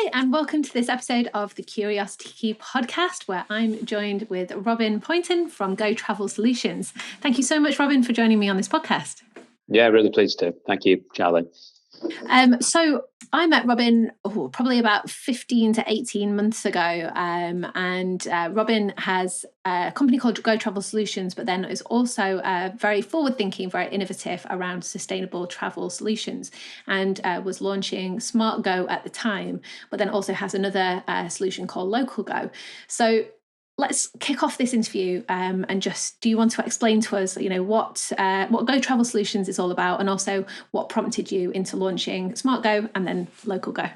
Hi, and welcome to this episode of the Curiosity Key podcast, where I'm joined with Robin Pointon from Go Travel Solutions. Thank you so much, Robin, for joining me on this podcast. Yeah, really pleased to. Thank you, Charlie. So I met Robin probably about 15 to 18 months ago, and Robin has a company called Go Travel Solutions, but then is also very forward-thinking, very innovative around sustainable travel solutions, and was launching Smart Go at the time, but then also has another solution called Local Go. So let's kick off this interview and just, do you want to explain to us, what Go Travel Solutions is all about, and also what prompted you into launching Smart Go and then Local Go?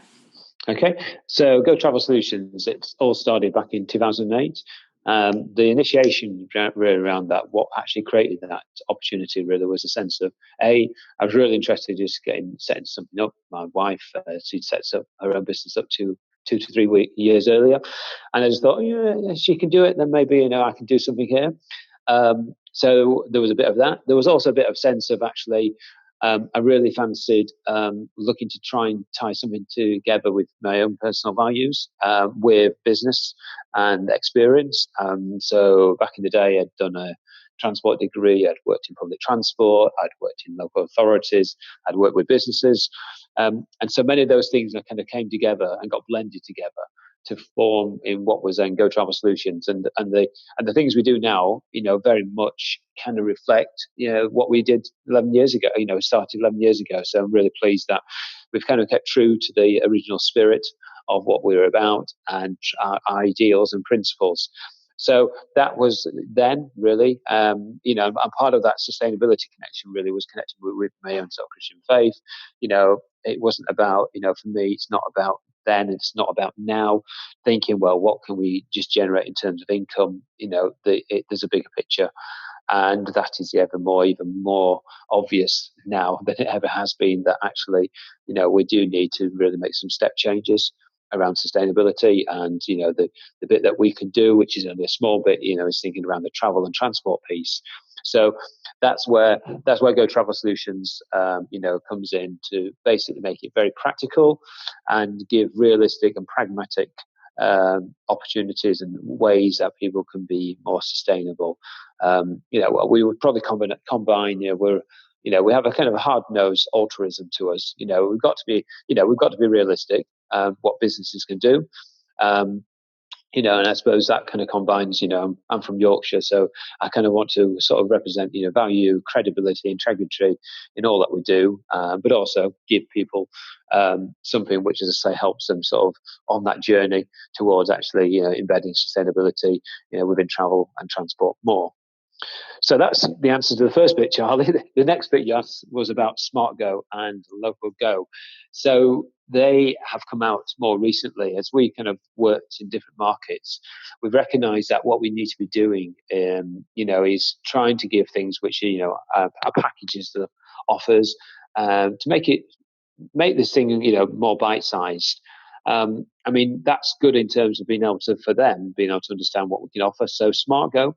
Okay, so Go Travel Solutions, it all started back in 2008. The initiation really around that, what actually created that opportunity really was a sense of, I was really interested in just setting something up. My wife, she'd set up her own business up to 2 to 3 years earlier. And I just thought, yeah, she can do it, then maybe, I can do something here. So there was a bit of that. There was also a bit of sense of actually, I really fancied looking to try and tie something together with my own personal values with business and experience. So back in the day, I'd done a transport degree. I'd worked in public transport. I'd worked in local authorities. I'd worked with businesses. And so many of those things kind of came together and got blended together to form in what was then Go Travel Solutions, and the things we do now, very much kind of reflect, what we did 11 years ago. Started 11 years ago. So I'm really pleased that we've kind of kept true to the original spirit of what we were about and our ideals and principles. So that was then really, and part of that sustainability connection really was connected with my own sort of Christian faith. It wasn't about, for me, it's not about then, it's not about now, thinking, well, what can we just generate in terms of income? There's a bigger picture. And that is even more obvious now than it ever has been, that actually, we do need to really make some step changes around sustainability. And the bit that we can do, which is only a small bit, is thinking around the travel and transport piece. So that's where Go Travel Solutions comes in, to basically make it very practical and give realistic and pragmatic opportunities and ways that people can be more sustainable. We would probably combine. We have a kind of a hard-nosed altruism to us. We've got to be realistic. What businesses can do. And I suppose that kind of combines, I'm from Yorkshire, so I kind of want to sort of represent, value, credibility, integrity in all that we do, but also give people something which, as I say, helps them sort of on that journey towards actually, embedding sustainability, within travel and transport more. So that's the answer to the first bit, Charlie. The next bit you asked was about Smart Go and Local Go. So they have come out more recently as we kind of worked in different markets. We've recognised that what we need to be doing, is trying to give things which are packages that offers to make this thing, more bite-sized. That's good in terms of being able to understand what we can offer. So Smart Go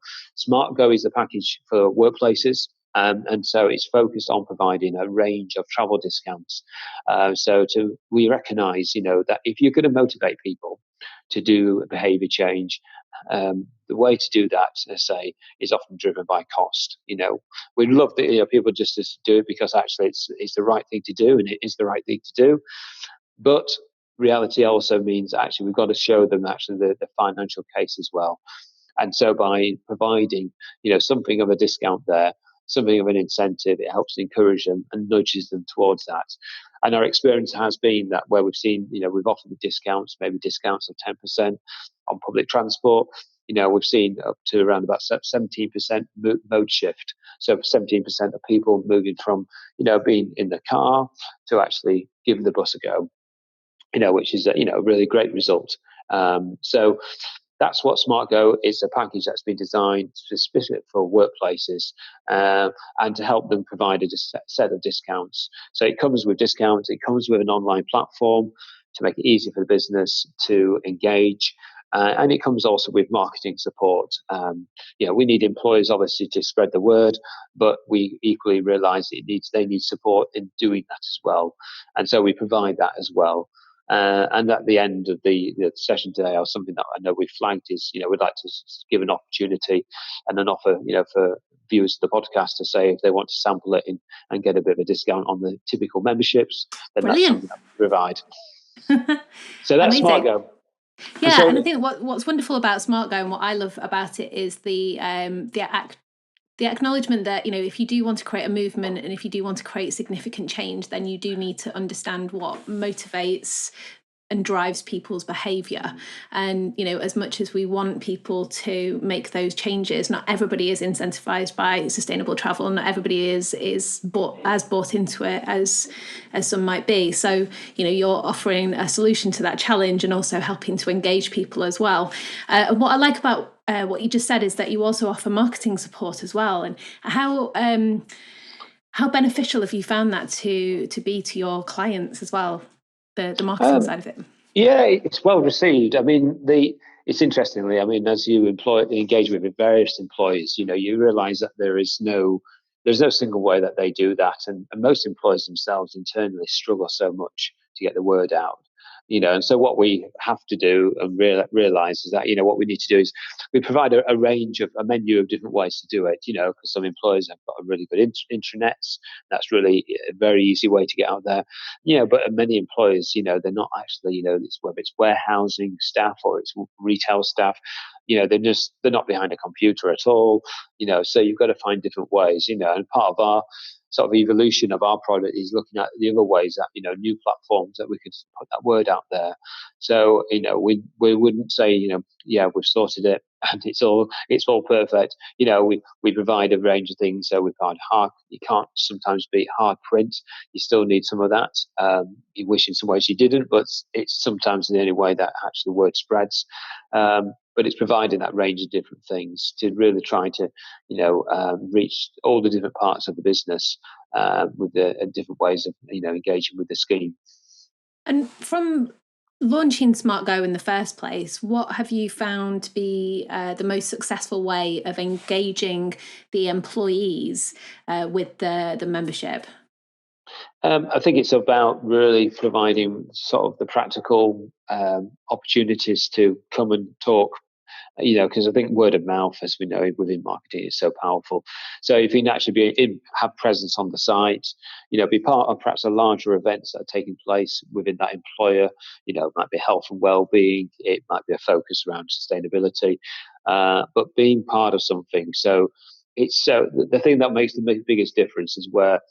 is a package for workplaces. And so it's focused on providing a range of travel discounts. We recognise, that if you're going to motivate people to do behaviour change, the way to do that, let's say, is often driven by cost. We'd love that people just to do it because actually it's the right thing to do, and it is the right thing to do. But reality also means actually we've got to show them actually the financial case as well. And so by providing, something of a discount there, something of an incentive, it helps encourage them and nudges them towards that. And our experience has been that where we've seen, we've offered the discounts, maybe discounts of 10% on public transport, we've seen up to around about 17% mode shift. So 17% of people moving from, being in the car to actually giving the bus a go, which is a really great result. So that's what Smart Go is, a package that's been designed specific for workplaces and to help them provide a set of discounts. So it comes with discounts, it comes with an online platform to make it easy for the business to engage. And it comes also with marketing support. We need employers obviously to spread the word, but we equally realise they need support in doing that as well. And so we provide that as well. And at the end of the session today, or something that I know we flagged is, we'd like to give an opportunity and an offer, for viewers of the podcast to say if they want to sample it and get a bit of a discount on the typical memberships, then that's Brilliant. something that we provide. So that's Amazing. SmartGo. Yeah, and I think what's wonderful about SmartGo and what I love about it is the acknowledgement that, if you do want to create a movement and if you do want to create significant change, then you do need to understand what motivates and drives people's behavior. And as much as we want people to make those changes, not everybody is incentivized by sustainable travel, not everybody is bought into it as some might be. So you're offering a solution to that challenge and also helping to engage people as well. What I like about what you just said is that you also offer marketing support as well. And how beneficial have you found that to be to your clients as well? The marketing side of it. Yeah, it's well received. I mean, it's interestingly, as you engage with various employers, you realise that there's no single way that they do that, and most employers themselves internally struggle so much to get the word out. And so what we have to do and realise is that, what we need to do is we provide a menu of different ways to do it, because some employers have got a really good intranets. That's really a very easy way to get out there, but many employers, they're not actually, whether it's warehousing staff or it's retail staff, they're not behind a computer at all, so you've got to find different ways, and part of our sort of evolution of our product is looking at the other ways that, new platforms that we could put that word out there. So, we wouldn't say, yeah, we've sorted it and it's all perfect. We provide a range of things. So we provide you can't sometimes beat hard print. You still need some of that. You wish in some ways you didn't, but it's sometimes the only way that actually the word spreads. But it's providing that range of different things to really try to, reach all the different parts of the business with the different ways of, engaging with the scheme. And from launching SmartGo in the first place, what have you found to be the most successful way of engaging the employees with the membership? I think it's about really providing sort of the practical opportunities to come and talk, because I think word of mouth, as we know, within marketing is so powerful. So if you can actually have presence on the site, be part of perhaps a larger events that are taking place within that employer, it might be health and well-being, it might be a focus around sustainability, but being part of something. So it's the thing that makes the biggest difference is where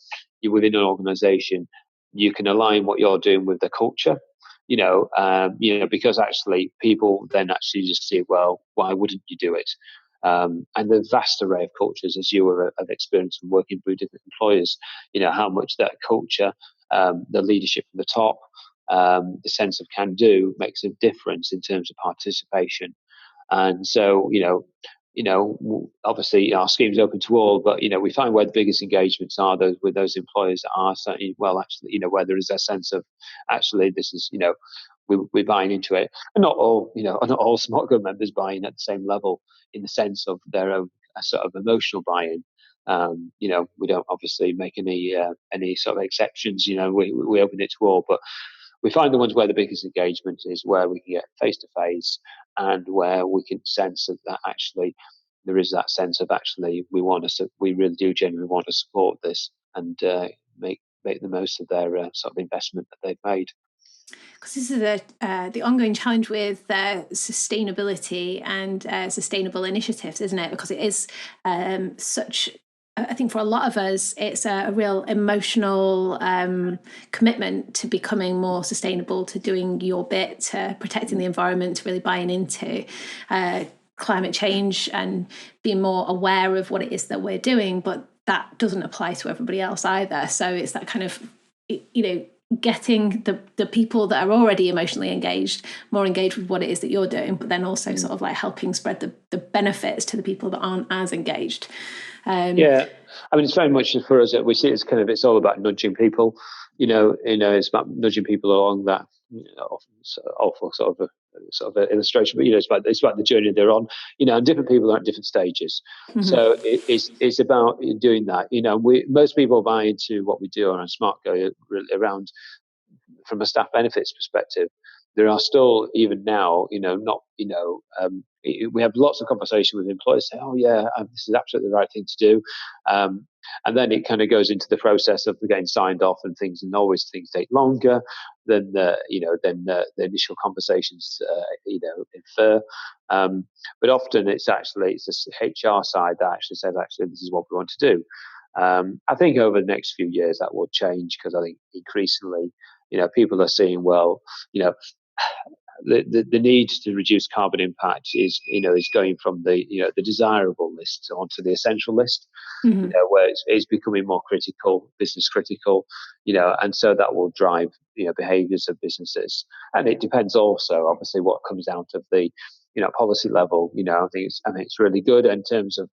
you're within an organization, you can align what you're doing with the culture, because actually people then actually just see, well, why wouldn't you do it? And the vast array of cultures, as you have experienced from working with different employers, how much that culture, the leadership from the top, the sense of can do makes a difference in terms of participation. And so, obviously our scheme's open to all, but we find where the biggest engagements are with those employers that are certainly, well, actually, where there is a sense of actually this is, we're buying into it, and not all SmartGo members buying at the same level in the sense of their own sort of emotional buy-in. We don't obviously make any sort of exceptions. We open it to all, but we find the ones where the biggest engagement is where we can get face to face and where we can sense that actually there is that sense of actually we really do genuinely want to support this and make the most of their sort of investment that they've made. Because this is the ongoing challenge with sustainability and sustainable initiatives, isn't it? Because it is such. I think for a lot of us, it's a real emotional commitment to becoming more sustainable, to doing your bit, to protecting the environment, to really buying into climate change and being more aware of what it is that we're doing. But that doesn't apply to everybody else either. So it's that kind of, getting the people that are already emotionally engaged more engaged with what it is that you're doing, but then also sort of like helping spread the benefits to the people that aren't as engaged. It's very much for us, we see it's all about nudging people, it's about nudging people along that awful sort of illustration, but it's about the journey they're on, and different people are at different stages. Mm-hmm. So it's about doing that. Most people buy into what we do on SmartGo around from a staff benefits perspective, there are still, even now, we have lots of conversation with employers say, oh yeah, this is absolutely the right thing to do. And then it kind of goes into the process of getting signed off and things, and always things take longer than the initial conversations infer. But often it's the HR side that actually says, this is what we want to do. I think over the next few years that will change, because I think increasingly, people are seeing, well, the need to reduce carbon impact is going from the desirable list onto the essential list, where it's becoming more critical, business critical, and so that will drive behaviours of businesses. And it depends also, obviously, what comes out of the policy level. I think it's really good in terms of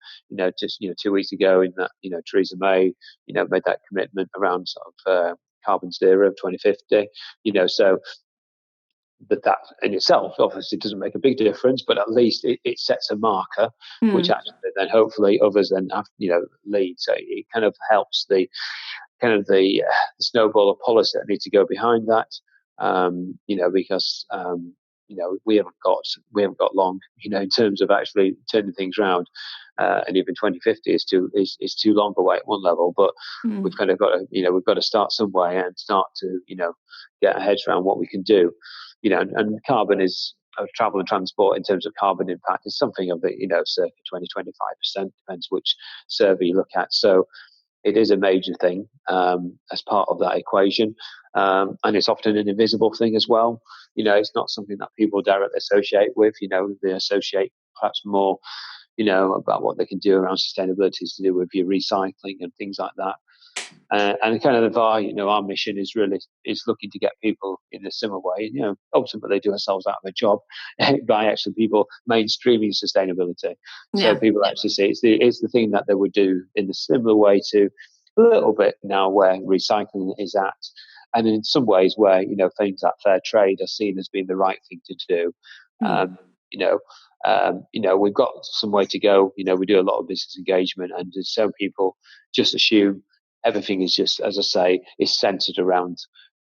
just 2 weeks ago, in that Theresa May made that commitment around sort of carbon zero of 2050. So that in itself obviously doesn't make a big difference, but at least it sets a marker, which actually then hopefully others then have, lead. So it kind of helps the snowball of policy that needs to go behind that. Because we haven't got long, in terms of actually turning things around. And even 2050 is too long away at one level, but we've kind of got to start somewhere and start to get our heads around what we can do. And carbon is travel and transport in terms of carbon impact is something of the circa 20-25%, depends which survey you look at. So it is a major thing as part of that equation, and it's often an invisible thing as well. It's not something that people directly associate with. They associate perhaps more about what they can do around sustainability is to do with your recycling and things like that. And kind of our mission is looking to get people in a similar way, ultimately do ourselves out of a job by actually people mainstreaming sustainability. Yeah. So people actually see it's the thing that they would do in a similar way to a little bit now where recycling is at. And in some ways where, things like fair trade are seen as being the right thing to do. We've got some way to go. We do a lot of business engagement, and some people just assume everything is just, as I say, is centered around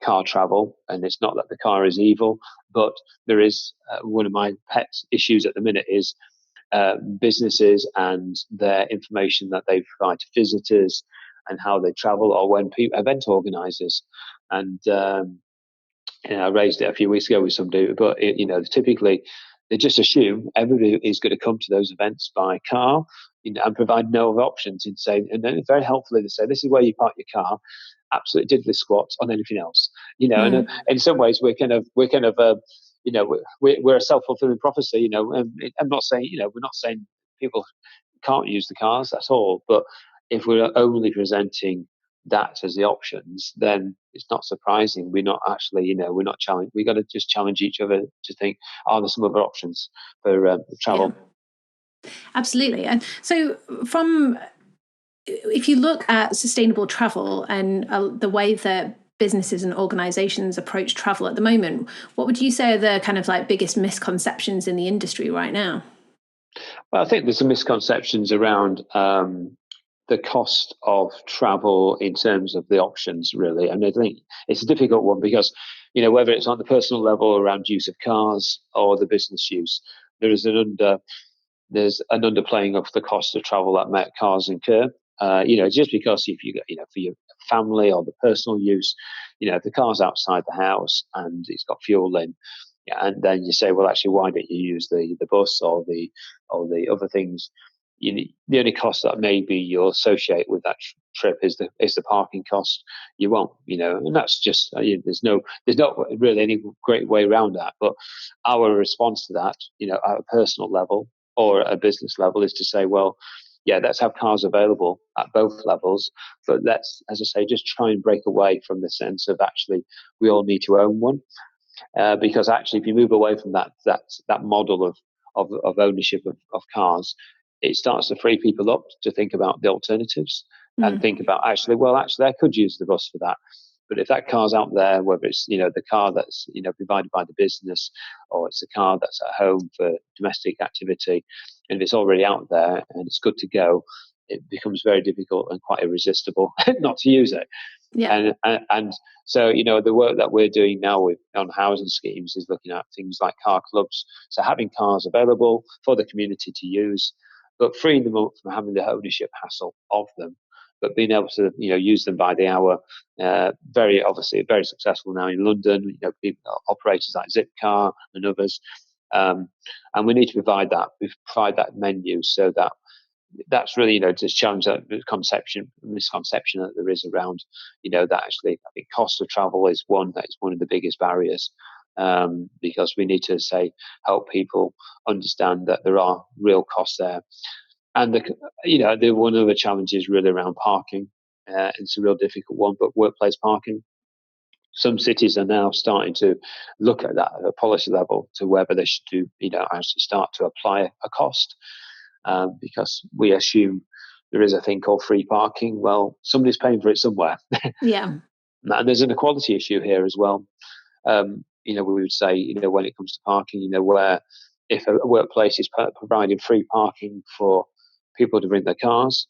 car travel. And it's not that the car is evil, but there is one of my pet issues at the minute is businesses and their information that they provide to visitors and how they travel, or when event organisers. And I raised it a few weeks ago with somebody, but typically they just assume everybody is going to come to those events by car, and provide no other options. And then very helpfully they say, this is where you park your car. Absolutely diddly squat on anything else. And in some ways we're a self-fulfilling prophecy. I'm not saying we're not saying people can't use the cars at all, but if we're only presenting that as the options, then it's not surprising we're not actually, we're not challenged. We got to just challenge each other to think, are there some other options for travel? Yeah. Absolutely. And so if you look at sustainable travel and the way that businesses and organizations approach travel at the moment, what would you say are the kind of like biggest misconceptions in the industry right now? Well, I think there's some misconceptions around the cost of travel in terms of the options, really. And I think it's a difficult one because, whether it's on the personal level around use of cars or the business use, there's an underplaying of the cost of travel that cars incur. Just because if you for your family or the personal use, if the car's outside the house and it's got fuel in, and then you say, well, actually, why don't you use the bus or the other things? The only cost that maybe you'll associate with that trip is the parking cost. You won't, and that's just there's not really any great way around that. But our response to that, at a personal level or at a business level, is to say, well, yeah, let's have cars available at both levels, but let's, as I say, just try and break away from the sense of actually we all need to own one. Because actually, if you move away from that model of ownership of cars, it starts to free people up to think about the alternatives and think about actually I could use the bus for that. But if that car's out there, whether it's the car that's provided by the business or it's a car that's at home for domestic activity, and if it's already out there and it's good to go, it becomes very difficult and quite irresistible not to use it. Yeah. And so, the work that we're doing now on housing schemes is looking at things like car clubs. So having cars available for the community to use, but freeing them up from having the ownership hassle of them, but being able to, use them by the hour. Very obviously very successful now in London. People, operators like Zipcar and others, and we need to provide that. We provide that menu so that that's really, to challenge that misconception that there is around, that actually I think cost of travel is one of the biggest barriers, because we need to help people understand that there are real costs there, and the one of the challenges really around parking. It's a real difficult one, but workplace parking. Some cities are now starting to look at that at a policy level to whether they should do, actually start to apply a cost, because we assume there is a thing called free parking. Well, somebody's paying for it somewhere. Yeah. And there's an equality issue here as well. We would say, when it comes to parking, where if a workplace is providing free parking for people to bring their cars,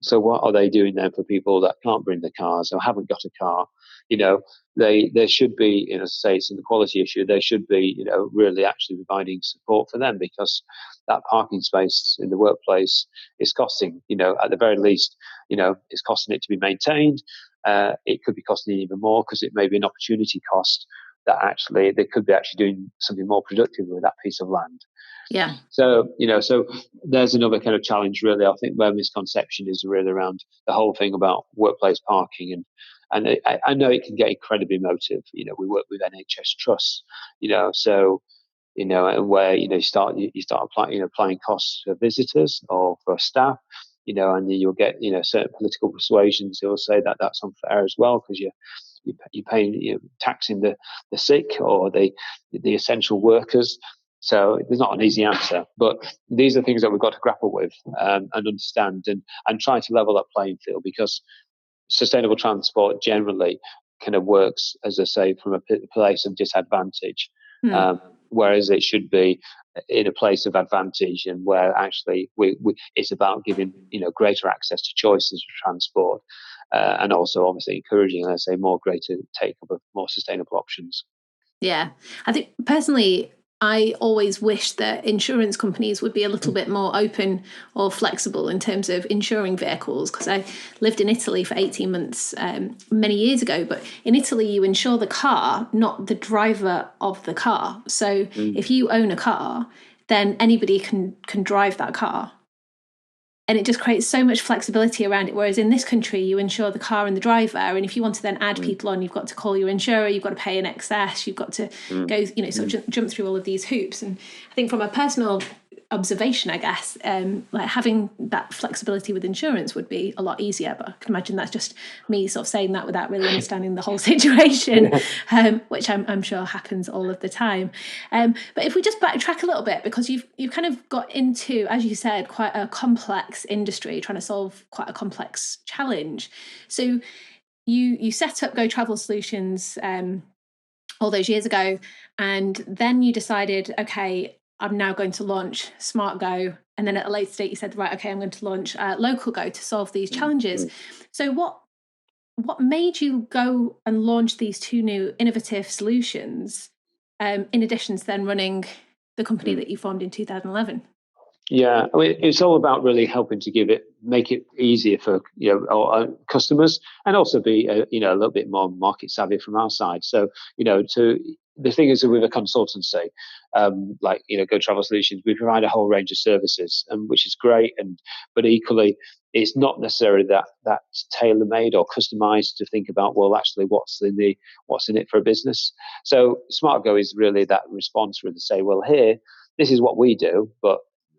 so what are they doing then for people that can't bring their cars or haven't got a car? There should be, as I say, it's an equality issue. There should be, really actually providing support for them, because that parking space in the workplace is costing, at the very least, it's costing it to be maintained. It could be costing even more because it may be an opportunity cost that actually they could be actually doing something more productive with that piece of land. Yeah. So, so there's another kind of challenge, really. I think where misconception is really around the whole thing about workplace parking. And I know it can get incredibly emotive. We work with NHS trusts, so, and where, you start applying costs for visitors or for staff, and you'll get, certain political persuasions who will say that that's unfair as well, because you're paying, taxing the sick or the essential workers. So there's not an easy answer, but these are things that we've got to grapple with, and understand, and try to level that playing field, because sustainable transport generally kind of works, as I say, from a place of disadvantage, whereas it should be in a place of advantage, and where actually it's about giving greater access to choices of transport, and also obviously encouraging, let's say, greater take up of more sustainable options. Yeah, I think personally, I always wish that insurance companies would be a little bit more open or flexible in terms of insuring vehicles, because I lived in Italy for 18 months many years ago. But in Italy, you insure the car, not the driver of the car. So if you own a car, then anybody can drive that car. And it just creates so much flexibility around it. Whereas in this country, you insure the car and the driver. And if you want to then add people on, you've got to call your insurer, you've got to pay an excess, you've got to go, sort of jump through all of these hoops. And I think from a personal observation, I guess, like having that flexibility with insurance would be a lot easier. But I can imagine that's just me sort of saying that without really understanding the whole situation, which I'm sure happens all of the time. But if we just backtrack a little bit, because you've kind of got into, as you said, quite a complex industry, trying to solve quite a complex challenge. So you set up Go Travel Solutions all those years ago, and then you decided, okay, I'm now going to launch Smart Go. And then at a later date, you said, right, okay, I'm going to launch Local Go to solve these challenges. So what made you go and launch these two new innovative solutions, in addition to then running the company that you formed in 2011? Yeah, I mean, it's all about really helping to make it easier for our customers, and also be a little bit more market savvy from our side. So the thing is that with a consultancy, like Go Travel Solutions, we provide a whole range of services, and which is great, but equally, it's not necessarily that tailor made or customized to think about, well, actually, what's in it for a business. So Smart Go is really that response, where they say, well, here, this is what we do, but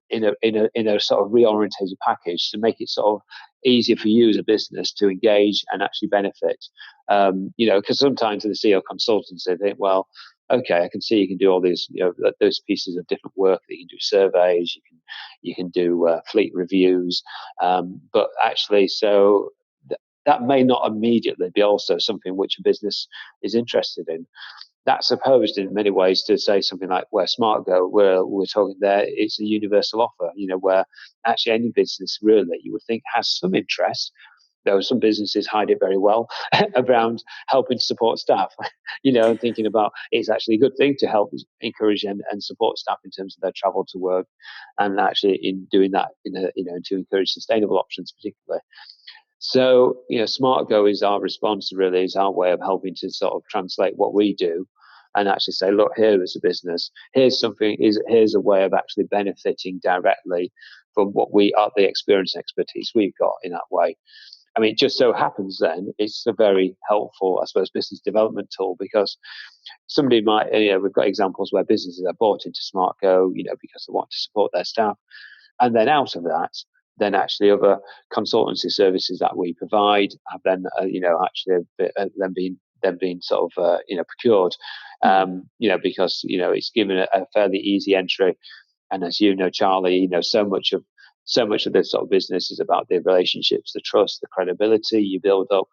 in a sort of reorientated package to make it sort of easier for you as a business to engage and actually benefit. Because sometimes in the CEO consultants, they think, well, okay, I can see you can do all these, those pieces of different work. That you can do surveys, you can do fleet reviews, but actually, so that may not immediately be also something which a business is interested in. That's opposed in many ways to say something like where Smart Go, where we're talking there, it's a universal offer, where actually any business really you would think has some interest, though some businesses hide it very well around helping to support staff, and thinking about it's actually a good thing to help encourage and support staff in terms of their travel to work, and actually in doing that, to encourage sustainable options particularly. So, Smart Go is our response, really, is our way of helping to sort of translate what we do and actually say, look, here is a business, here's a way of actually benefiting directly from what we are, the experience and expertise we've got in that way. I mean, it just so happens then it's a very helpful, I suppose, business development tool, because somebody might, we've got examples where businesses are bought into Smart Go, because they want to support their staff. And then out of that, then actually other consultancy services that we provide have then, then been sort of, procured, because, it's given a fairly easy entry. And as you know, Charlie, so much of this sort of business is about the relationships, the trust, the credibility you build up.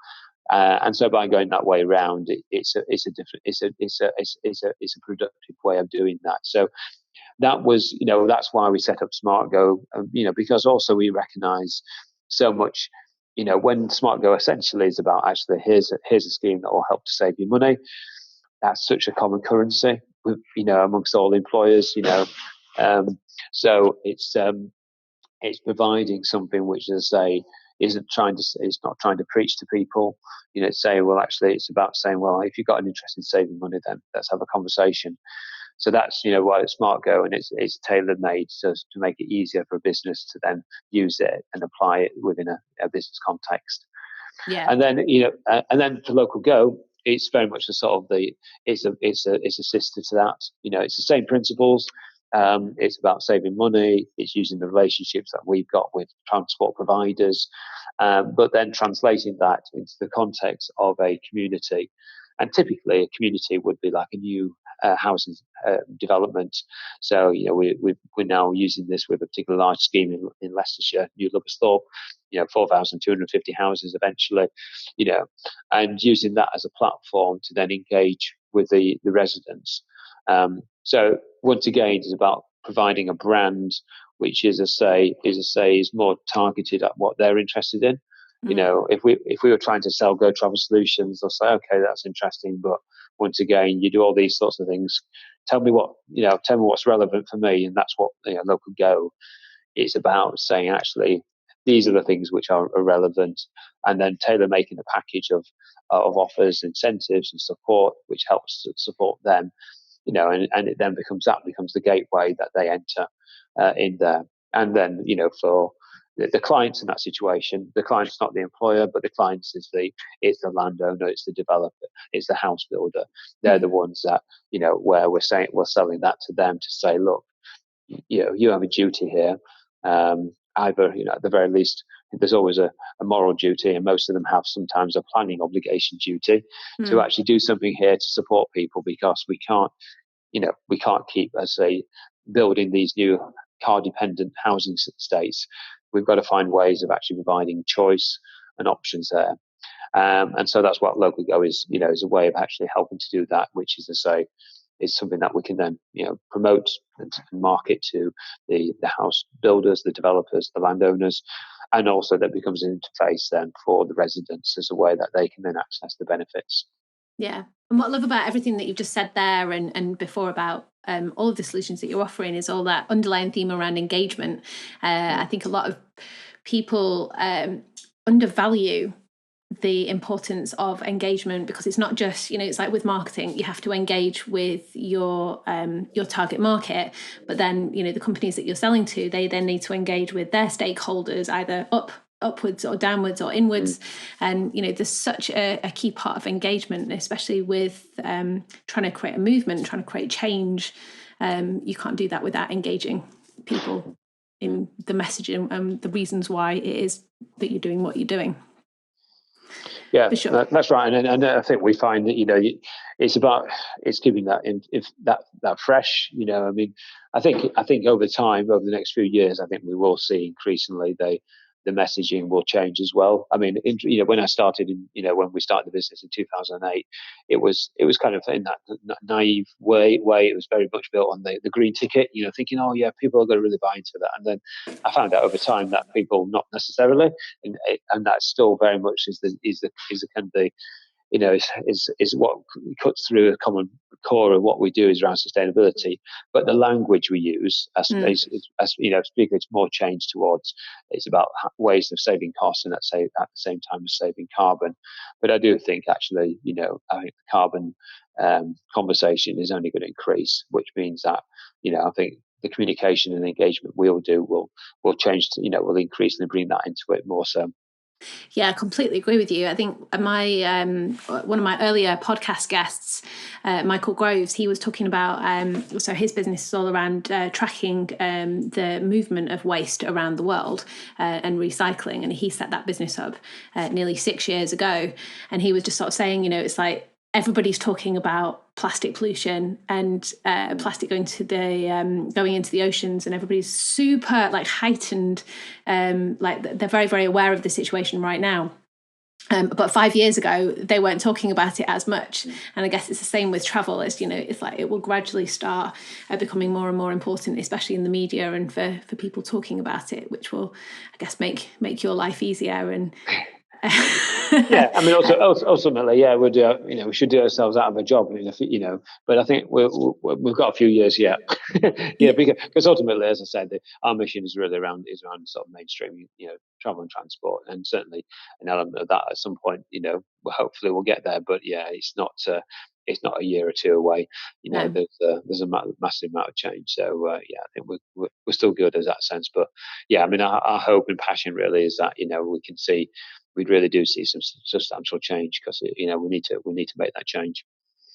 And so by going that way around, it's a productive way of doing that. So that was, that's why we set up Smart Go, because also we recognize so much, when Smart Go essentially is about actually here's a scheme that will help to save you money. That's such a common currency, amongst all employers, so it's providing something which, as I say, it's not trying to preach to people, say, well, actually, it's about saying, well, if you've got an interest in saving money, then let's have a conversation. So that's, why it's Smart Go, and it's tailor made to make it easier for a business to then use it and apply it within a business context. Yeah. And then, and then for Local Go, it's very much a sort of it's a sister to that. It's the same principles. It's about saving money. It's using the relationships that we've got with transport providers, but then translating that into the context of a community. And typically, a community would be like a new housing development. So, we're now using this with a particularly large scheme in Leicestershire, New Lubborsthorpe, 4,250 houses eventually, and using that as a platform to then engage with the residents. So once again, it's about providing a brand which is more targeted at what they're interested in. If we were trying to sell Go Travel Solutions, they'll say, okay, that's interesting, but once again, you do all these sorts of things. Tell me what's relevant for me, and that's what Local Go is about. Saying actually, these are the things which are relevant, and then tailor making a package of offers, incentives, and support, which helps to support them. And it then becomes the gateway that they enter in there, and then for the clients in that situation, the client's not the employer, but the clients is the landowner, it's the developer, it's the house builder. They're the ones that where we're selling that to them to say, look, you have a duty here. Either at the very least, there's always a moral duty, and most of them have sometimes a planning obligation duty to actually do something here to support people, because we can't keep, as say, building these new car-dependent housing estates. We've got to find ways of actually providing choice and options there. And so that's what Local Go is, is a way of actually helping to do that, which is to say, is something that we can then, promote and market to the house builders, the developers, the landowners, and also that becomes an interface then for the residents as a way that they can then access the benefits. Yeah. And what I love about everything that you've just said there and before about all of the solutions that you're offering is all that underlying theme around engagement. I think a lot of people undervalue the importance of engagement, because it's not just, it's like with marketing, you have to engage with your target market, but then, the companies that you're selling to, they then need to engage with their stakeholders, either upwards or downwards or inwards. And there's such a key part of engagement, especially with trying to create a movement, trying to create change. You can't do that without engaging people in the messaging and the reasons why it is that you're doing what you're doing. Yeah, sure. That's right, and I think we find that it's keeping that fresh. I mean, I think over time, over the next few years, I think we will see increasingly the messaging will change as well. I mean, when I started when we started the business in 2008, it was kind of in that naive way. It was very much built on the green ticket, thinking, oh yeah, people are going to really buy into that. And then I found out over time that people not necessarily, and that still very much is the kind of the is what cuts through a common core of what we do is around sustainability. But the language we use, as speaking, it's more changed towards it's about ways of saving costs and at the same time as saving carbon. But I do think actually, I think the carbon conversation is only going to increase, which means that I think the communication and engagement we'll do will change. Will increase and bring that into it more so. Yeah, I completely agree with you. I think my one of my earlier podcast guests, Michael Groves, he was talking about so his business is all around tracking the movement of waste around the world and recycling, and he set that business up nearly 6 years ago. And he was just sort of saying, it's like everybody's talking about plastic pollution and plastic going into the oceans, and everybody's super like heightened, like they're very, very aware of the situation right now. But 5 years ago, they weren't talking about it as much. And I guess it's the same with travel. It's like it will gradually start becoming more and more important, especially in the media and for people talking about it, which will, I guess, make your life easier and. Yeah, I mean, also ultimately, yeah, we should do ourselves out of a job. But I think we've got a few years yet. Yeah, because ultimately, as I said, our mission is really around sort of mainstream, travel and transport, and certainly an element of that at some point. Hopefully we'll get there. But yeah, it's not a year or two away. No. There's a massive amount of change. So yeah, I think we're still good as that sense. But yeah, I mean, our hope and passion really is that we really do see some substantial change because we need to make that change.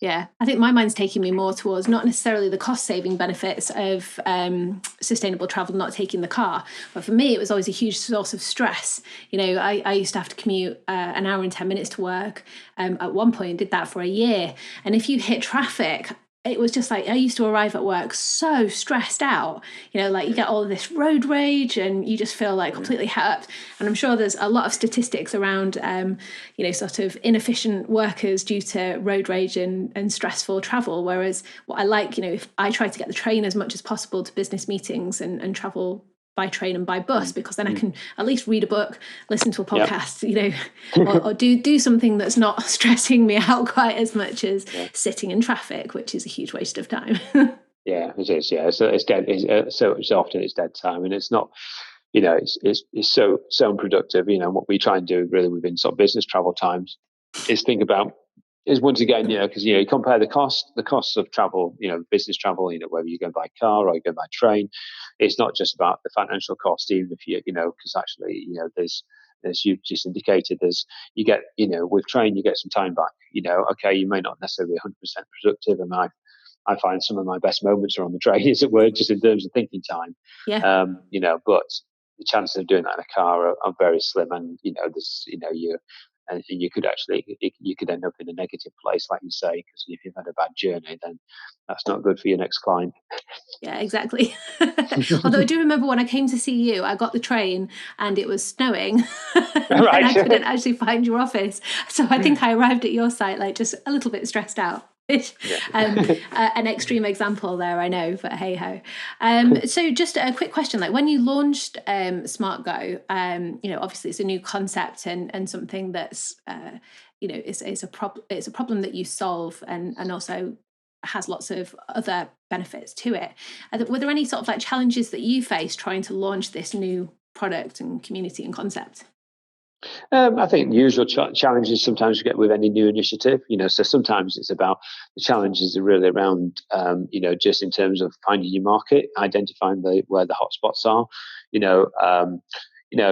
Yeah, I think my mind's taking me more towards not necessarily the cost-saving benefits of sustainable travel, not taking the car. But for me, it was always a huge source of stress. I used to have to commute an hour and 10 minutes to work. At one point, did that for a year. And if you hit traffic, it was just like I used to arrive at work so stressed out, like you get all of this road rage and you just feel like completely het up. And I'm sure there's a lot of statistics around, sort of inefficient workers due to road rage and stressful travel. Whereas what I like, if I try to get the train as much as possible to business meetings and travel by train and by bus, because then I can at least read a book, listen to a podcast, or do something that's not stressing me out quite as much as sitting in traffic, which is a huge waste of time. Yeah, it is. Yeah, so it's dead. So often it's dead time, and it's not. It's so unproductive. What we try and do really within sort of business travel times is think about is once again, because you compare the costs of travel, business travel, whether you go by car or you go by train, it's not just about the financial cost, even if because actually, there's as you just indicated, you get with train you get some time back. Okay, you may not necessarily be 100% productive, and I find some of my best moments are on the train, as it were, just in terms of thinking time. Yeah. But the chances of doing that in a car are very slim, and you could end up in a negative place, like you say, because if you've had a bad journey, then that's not good for your next client. Yeah, exactly. Although I do remember when I came to see you, I got the train and it was snowing, Right. and I couldn't actually find your office. So I think I arrived at your site like just a little bit stressed out. An extreme example there, I know, but hey ho. So just a quick question, like when you launched Smart Go, obviously it's a new concept and something that's it's a problem that you solve and also has lots of other benefits to it. Were there any sort of like challenges that you faced trying to launch this new product and community and concept? I think the usual challenges sometimes you get with any new initiative, so sometimes it's about the challenges are really around, just in terms of finding your market, identifying where the hotspots are,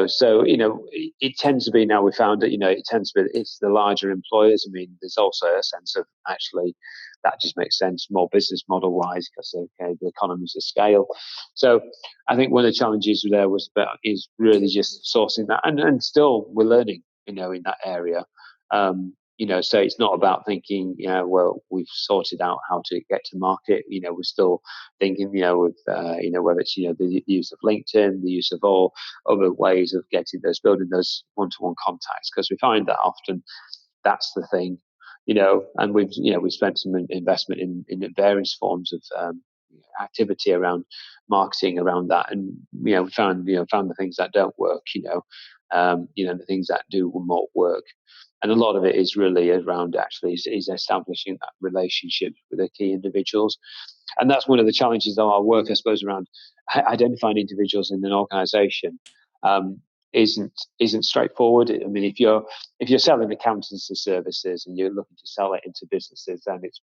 so it tends to be now we found that it tends to be it's the larger employers. I mean, there's also a sense of actually that just makes sense more business model wise because the economies of scale. So I think one of the challenges there is really just sourcing that, and still we're learning, in that area. So it's not about thinking, well, we've sorted out how to get to market. We're still thinking, with, whether it's, the use of LinkedIn, the use of all other ways of building those one-to-one contacts, because we find that often that's the thing, and we've spent some investment in various forms of activity around marketing around that, and we found the things that don't work, the things that do more work. And a lot of it is really around actually is establishing that relationship with the key individuals. And that's one of the challenges of our work, I suppose, around identifying individuals in an organisation. Isn't straightforward. I mean, if you're selling accountancy services and you're looking to sell it into businesses, then it's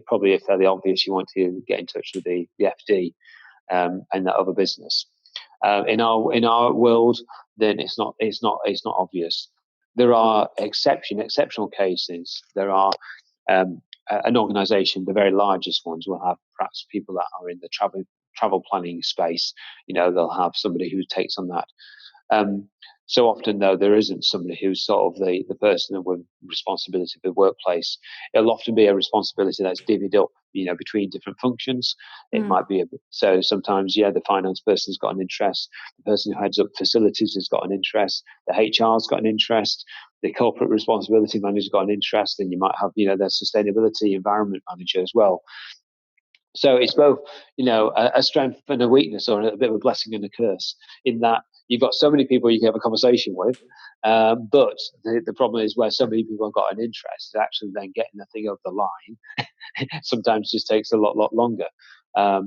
probably fairly obvious you want to get in touch with the FD and that other business. In our world, then it's not obvious. There are exceptional cases. There are an organisation, the very largest ones, will have perhaps people that are in the travel planning space. They'll have somebody who takes on that. So often, though, there isn't somebody who's sort of the person with responsibility for the workplace. It'll often be a responsibility that's divvied up, between different functions. It might be so sometimes, the finance person's got an interest, the person who heads up facilities has got an interest, the HR's got an interest, the corporate responsibility manager's got an interest, and you might have, their sustainability environment manager as well. So it's both, a strength and a weakness, or a bit of a blessing and a curse, in that you've got so many people you can have a conversation with, but the problem is where so many people have got an interest, actually then getting the thing over the line sometimes just takes a lot longer. I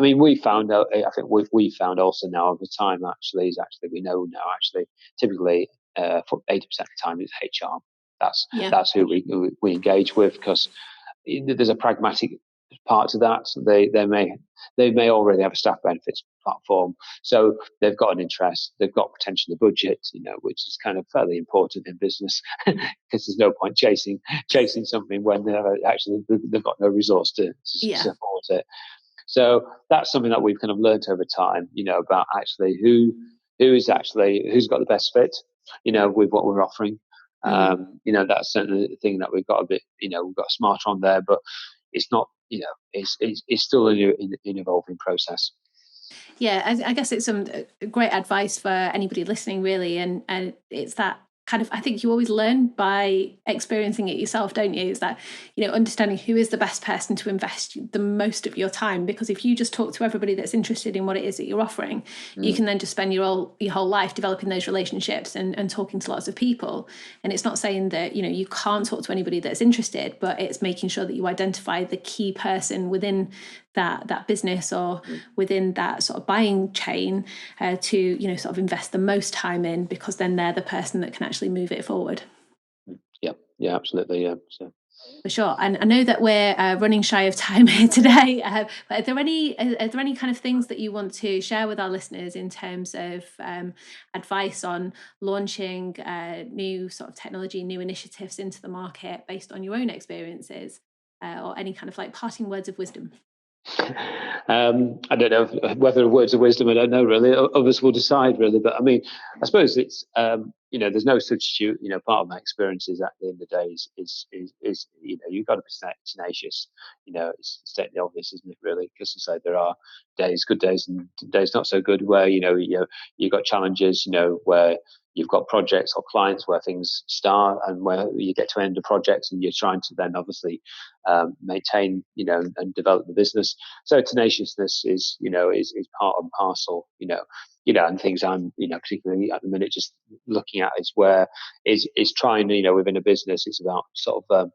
mean, we found out. I think we found also now over time actually we know now actually typically for 80% of the time it's HR. That's who we engage with, because there's a pragmatic part to that. They may already have a staff benefits platform, so they've got an interest, they've got potentially a budget, which is kind of fairly important in business, because there's no point chasing something when they've got no resource to support it. So that's something that we've kind of learned over time, about actually who's got the best fit, with what we're offering. That's certainly the thing that we've got a bit, we've got smarter on there, but it's not, it's still an evolving process. Yeah, I guess it's some great advice for anybody listening, really, and it's that kind of, I think you always learn by experiencing it yourself, don't you? Is that, understanding who is the best person to invest the most of your time, because if you just talk to everybody that's interested in what it is that you're offering, you can then just spend your whole life developing those relationships and talking to lots of people. And it's not saying that, you can't talk to anybody that's interested, but it's making sure that you identify the key person within that business or within that sort of buying chain to sort of invest the most time in, because then they're the person that can actually move it forward. Yeah, absolutely. Yeah, so. For sure. And I know that we're running shy of time here today, but are there any kind of things that you want to share with our listeners in terms of advice on launching new sort of technology, new initiatives into the market based on your own experiences, or any kind of like parting words of wisdom? I don't know whether words of wisdom, I don't know really. Others will decide really. But I mean, I suppose it's, there's no substitute. Part of my experience is at the end of the day is you've got to be tenacious. It's stating the obvious, isn't it really? Because I say there are good days and days not so good, where, you've got challenges, where you've got projects or clients where things start and where you get to end the projects, and you're trying to then obviously maintain, and develop the business. So tenaciousness is part and parcel, and things I'm, particularly at the minute just looking at is where is trying, within a business, it's about sort of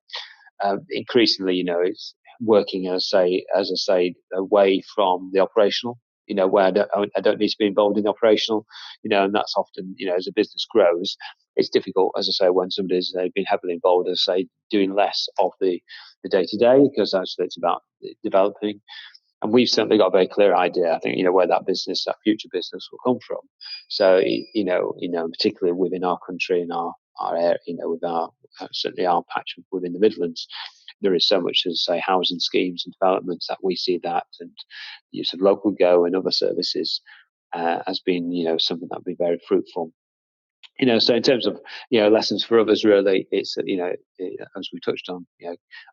increasingly, it's working, as I say, away from the operational, where I don't need to be involved in the operational, and that's often, as a business grows, it's difficult, as I say, when somebody's been heavily involved, as I say, doing less of the day-to-day, because actually it's about developing. And we've certainly got a very clear idea, I think, where that future business will come from. So, particularly within our country and our area, with certainly our patch within the Midlands, there is so much, as I say, housing schemes and developments that we see that, and the use of local go and other services has been, something that would be very fruitful So in terms of, lessons for others, really, it's, as we touched on,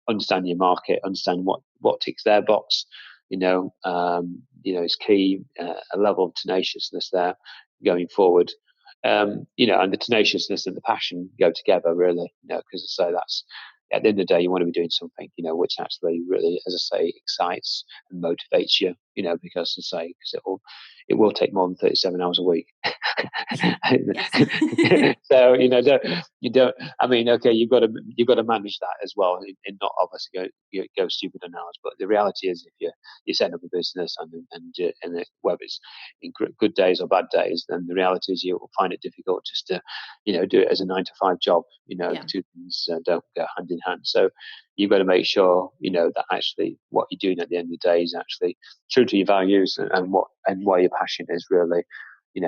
understand your market, understand what ticks their box, is key, a level of tenaciousness there going forward. And the tenaciousness and the passion go together, really, because I say that's, at the end of the day, you want to be doing something, which actually really, as I say, excites and motivates you, because it will take more than 37 hours a week. So I mean, okay, you've got to manage that as well, and not obviously go stupid on hours. But the reality is, if you set up a business and whether it's in good days or bad days, then the reality is you'll find it difficult just to do it as a 9 to 5 job. Two things don't go hand in hand. So you've got to make sure that actually what you're doing at the end of the day is actually true to your values and why your passion is really, in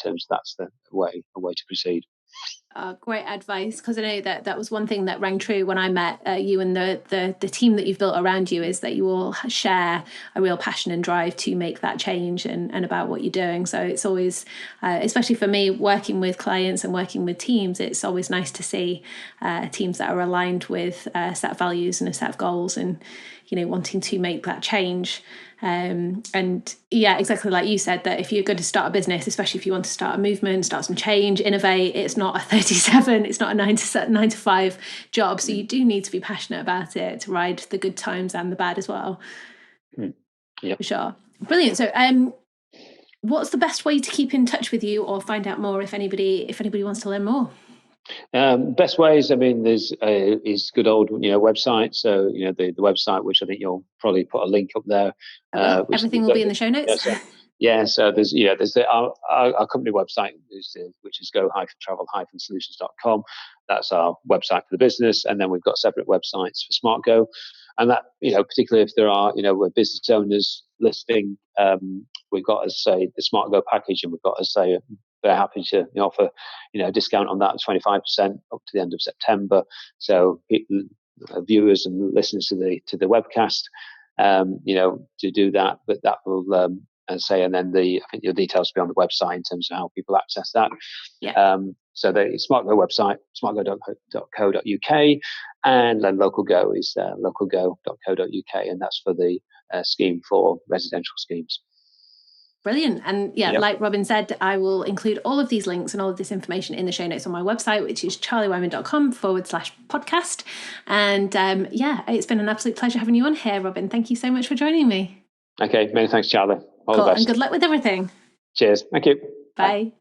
terms of that's the way to proceed. Great advice, because I know that was one thing that rang true when I met you and the team that you've built around you, is that you all share a real passion and drive to make that change and about what you're doing. So it's always, especially for me, working with clients and working with teams, it's always nice to see teams that are aligned with a set of values and a set of goals, and wanting to make that change. And yeah, exactly like you said, that if you're going to start a business, especially if you want to start a movement, start some change, innovate, it's not a 37, it's not a 9 to 5 job. So you do need to be passionate about it to ride the good times and the bad as well. Yeah, for sure. Brilliant. So what's the best way to keep in touch with you or find out more if anybody wants to learn more? Best ways, I mean, there's is good old website. So the website, which I think you'll probably put a link up there. Everything will be in the show notes. So there's our company website, which is go-travel-solutions.com. That's our website for the business, and then we've got separate websites for SmartGo, and that particularly if there are business owners listening, we've got, as I say, the SmartGo package, and we've got, as I say, they're happy to offer a discount on that, 25% up to the end of September. So viewers and listeners to the webcast, to do that. But that will, as I say, and then I think your details will be on the website in terms of how people access that. Yeah. So the SmartGo website, smartgo.co.uk, and then LocalGo is localgo.co.uk, and that's for the scheme for residential schemes. Brilliant. And like Robin said, I will include all of these links and all of this information in the show notes on my website, which is charliewyman.com/podcast. And it's been an absolute pleasure having you on here, Robin. Thank you so much for joining me. Okay, many thanks, Charlie. All the best. And good luck with everything. Cheers. Thank you. Bye.